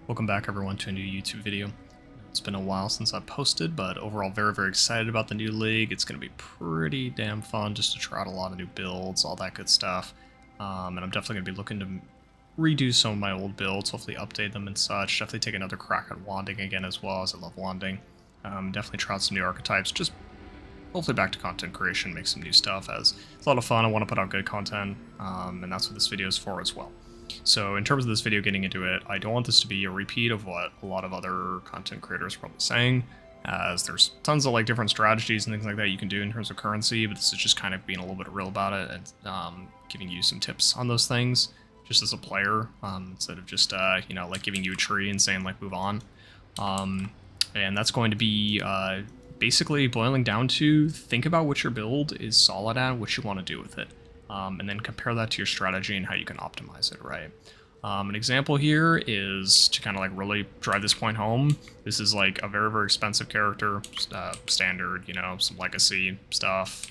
Welcome back everyone to a new YouTube video. It's been a while since I've posted, but overall very excited about the new league. It's going to be pretty damn fun just to try out a lot of new builds, all that good stuff. And I'm definitely going to be looking to redo some of my old builds, hopefully update them and such. Definitely take another crack at wanding again as well, as I love wanding. Definitely try out some new archetypes, just hopefully back to content creation, make some new stuff, as it's a lot of fun. I want to put out good content, and that's what this video is for as well. So in terms of this video, getting into it, I don't want this to be a repeat of what a lot of other content creators are probably saying, as there's tons of like different strategies and things like that you can do in terms of currency, but this is just kind of being a little bit real about it and giving you some tips on those things just as a player, instead of just you know, like giving you a tree and saying like move on. And that's going to be basically boiling down to think about what your build is solid at, what you want to do with it. And then compare that to your strategy and how you can optimize it, right? An example here is to kind of like really drive this point home. This is like a very expensive character, standard, you know, some legacy stuff,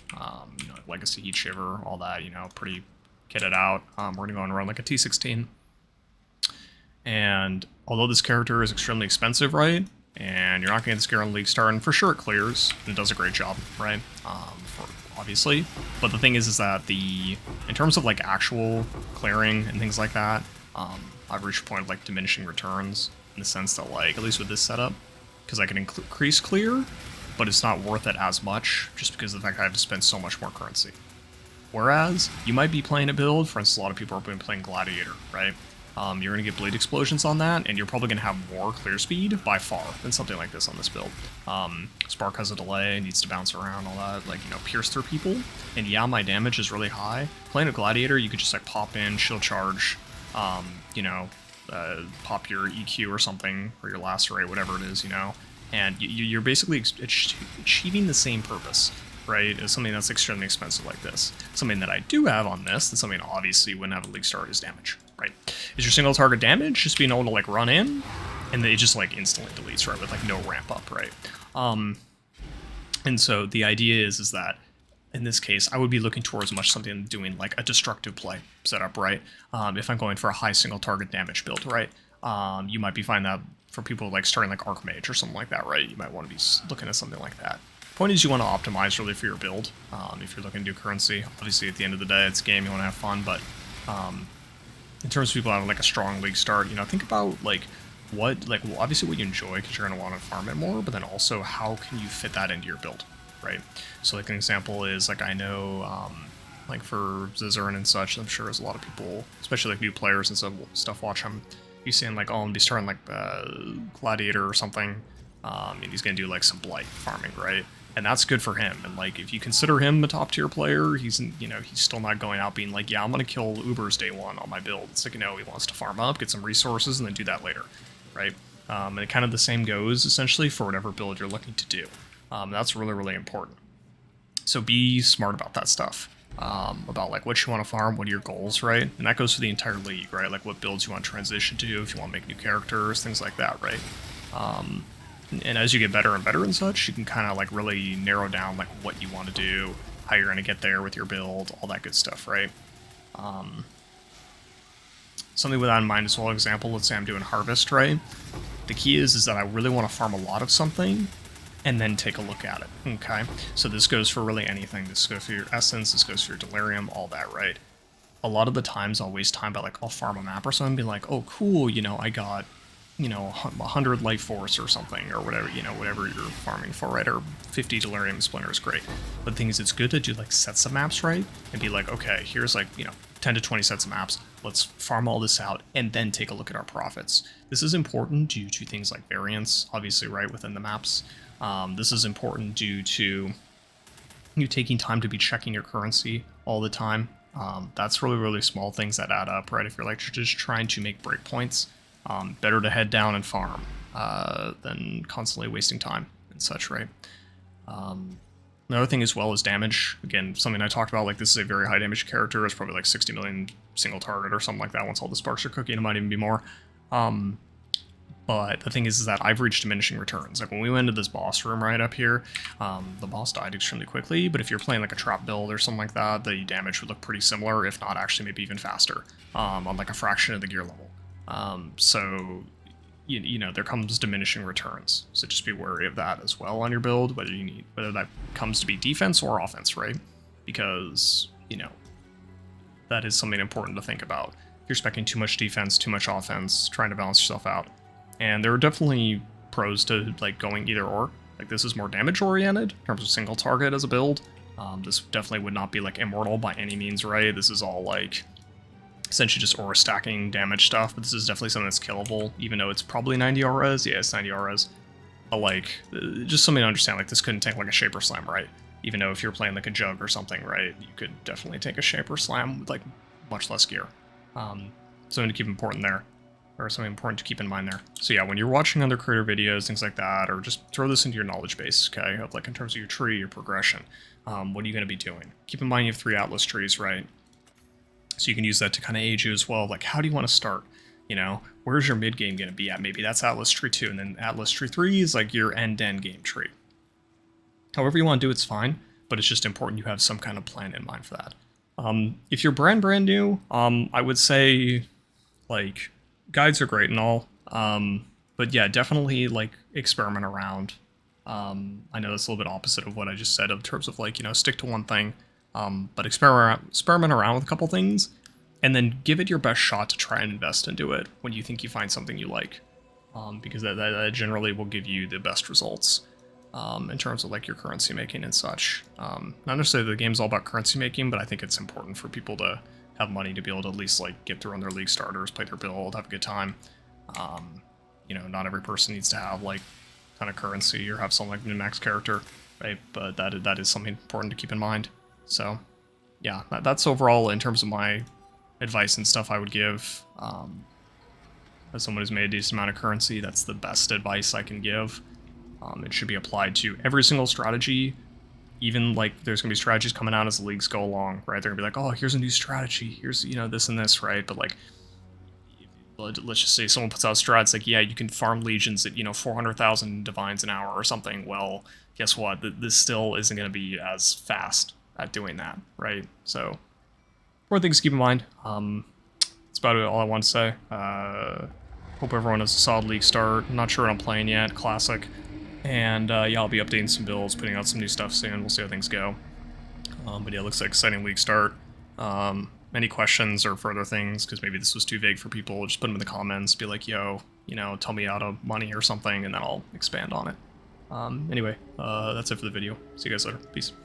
you know, legacy heat shiver, all that, you know, pretty kitted out. We're gonna go and run like a T16. And although this character is extremely expensive, right? And you're not gonna get this gear on League Star, and for sure it clears, and it does a great job, right? Obviously, but the thing is that in terms of like actual clearing and things like that, I've reached a point of like diminishing returns in the sense that like, at least with this setup, because I can increase clear, but it's not worth it as much just because of the fact I have to spend so much more currency. Whereas you might be playing a build, for instance, a lot of people are playing Gladiator, right? You're going to get bleed explosions on that, and you're probably going to have more clear speed by far than something like this on this build. Spark has a delay, needs to bounce around, all that, like, you know, pierce through people. And yeah, my damage is really high. Playing a Gladiator, you could just like pop in, shield charge, you know, pop your EQ or something, or your lacerate, whatever it is, you know, and you're basically achieving the same purpose, right, as something that's extremely expensive like this. Something that I do have on this, and something obviously wouldn't have a League Star, is damage, right? Is your single target damage, just being able to like run in, and then it just like instantly deletes, right, with like no ramp up, right? And so the idea is that in this case, I would be looking towards much something doing like a destructive play setup, right? If I'm going for a high single target damage build, right? You might be finding that for people like starting like Archmage or something like that, right? You might want to be looking at something like that. Point is, you want to optimize really for your build. If you're looking to do currency, obviously at the end of the day, it's a game, you want to have fun, but in terms of people having like a strong league start, you know, think about like what, like, well, obviously what you enjoy because you're going to want to farm it more, but then also how can you fit that into your build, right? So like an example is like, I know like for Zizaran and such, I'm sure there's a lot of people, especially like new players and stuff watch him, you saying like, oh, I'm gonna be starting like Gladiator or something, and he's gonna do like some blight farming, right? And that's good for him. And like, if you consider him a top tier player, he's, you know, he's still not going out being like, yeah, I'm gonna kill Ubers day one on my build. It's like, you know, he wants to farm up, get some resources, and then do that later, right? And it kind of the same goes essentially for whatever build you're looking to do. That's really important. So be smart about that stuff. About like what you want to farm, what are your goals, right? And that goes for the entire league, right? Like what builds you want to transition to, if you want to make new characters, things like that, right? And as you get better and better and such, you can kind of like really narrow down like what you want to do, how you're going to get there with your build, all that good stuff, right? Something with that in mind as well, example, let's say I'm doing Harvest, right? The key is that I really want to farm a lot of something and then take a look at it, okay? So this goes for really anything. This goes for your Essence, this goes for your Delirium, all that, right? A lot of the times I'll waste time by like, I'll farm a map or something and be like, oh, cool, you know, I got, you know, 100 Life Force or something, or whatever, you know, whatever you're farming for, right? Or 50 Delirium Splinters, great. But the thing is, it's good to do like sets of maps, right? And be like, okay, here's like, you know, 10 to 20 sets of maps. Let's farm all this out and then take a look at our profits. This is important due to things like variance, obviously, right, within the maps. This is important due to you taking time to be checking your currency all the time. That's really small things that add up, right? If you're like just trying to make breakpoints, better to head down and farm than constantly wasting time and such, right? Another thing as well is damage. Again, something I talked about, like this is a very high damage character. It's probably like 60 million single target or something like that. Once all the sparks are cooking, it might even be more. But the thing is that I've reached diminishing returns. Like when we went into this boss room right up here, the boss died extremely quickly, but if you're playing like a trap build or something like that, the damage would look pretty similar, if not actually maybe even faster, on like a fraction of the gear level. So you know, there comes diminishing returns. So just be wary of that as well on your build, whether that comes to be defense or offense, right? Because, you know, that is something important to think about. If you're specking too much defense, too much offense, trying to balance yourself out. And there are definitely pros to like going either or. Like this is more damage oriented in terms of single target as a build. This definitely would not be like immortal by any means, right? This is all like essentially just aura stacking damage stuff, but this is definitely something that's killable, even though it's probably 90 auras. Yeah, it's 90 auras. But like, just something to understand, like this couldn't take like a Shaper Slam, right? Even though if you're playing like a Jug or something, right, you could definitely take a Shaper Slam with like much less gear. Something to keep important there, or something important to keep in mind there. So yeah, when you're watching other creator videos, things like that, or just throw this into your knowledge base, okay, of like in terms of your tree, your progression, what are you going to be doing? Keep in mind you have 3 Atlas trees, right? So you can use that to kind of age you as well. Like, how do you want to start? You know, where's your mid game going to be at? Maybe that's Atlas Tree 2, and then Atlas Tree 3 is like your end-to-end game tree. However you want to do it's fine, but it's just important you have some kind of plan in mind for that. If you're brand new, I would say, like, guides are great and all, but yeah, definitely, like, experiment around. I know that's a little bit opposite of what I just said in terms of, like, you know, stick to one thing. But experiment around with a couple things, and then give it your best shot to try and invest into it when you think you find something you like, because that generally will give you the best results in terms of like your currency making and such. Not necessarily the game's all about currency making, but I think it's important for people to have money to be able to at least like get through on their league starters, play their build, have a good time. You know, not every person needs to have like a ton of currency or have some like min-max character, right? But that is something important to keep in mind. So, yeah, that's overall in terms of my advice and stuff I would give. As someone who's made a decent amount of currency, that's the best advice I can give. It should be applied to every single strategy. Even, like, there's going to be strategies coming out as the leagues go along, right? They're going to be like, oh, here's a new strategy. Here's, you know, this and this, right? But, like, let's just say someone puts out strats like, yeah, you can farm legions at, you know, 400,000 divines an hour or something. Well, guess what? This still isn't going to be as fast at doing that, right? So, more things to keep in mind. That's about all I want to say. Hope everyone has a solid league start. I'm not sure what I'm playing yet. Classic. And yeah, I'll be updating some builds, putting out some new stuff soon. We'll see how things go. But yeah, it looks like exciting league start. Any questions or further things, because maybe this was too vague for people, just put them in the comments. Be like, yo, you know, tell me out of money or something, and then I'll expand on it. Anyway, that's it for the video. See you guys later. Peace.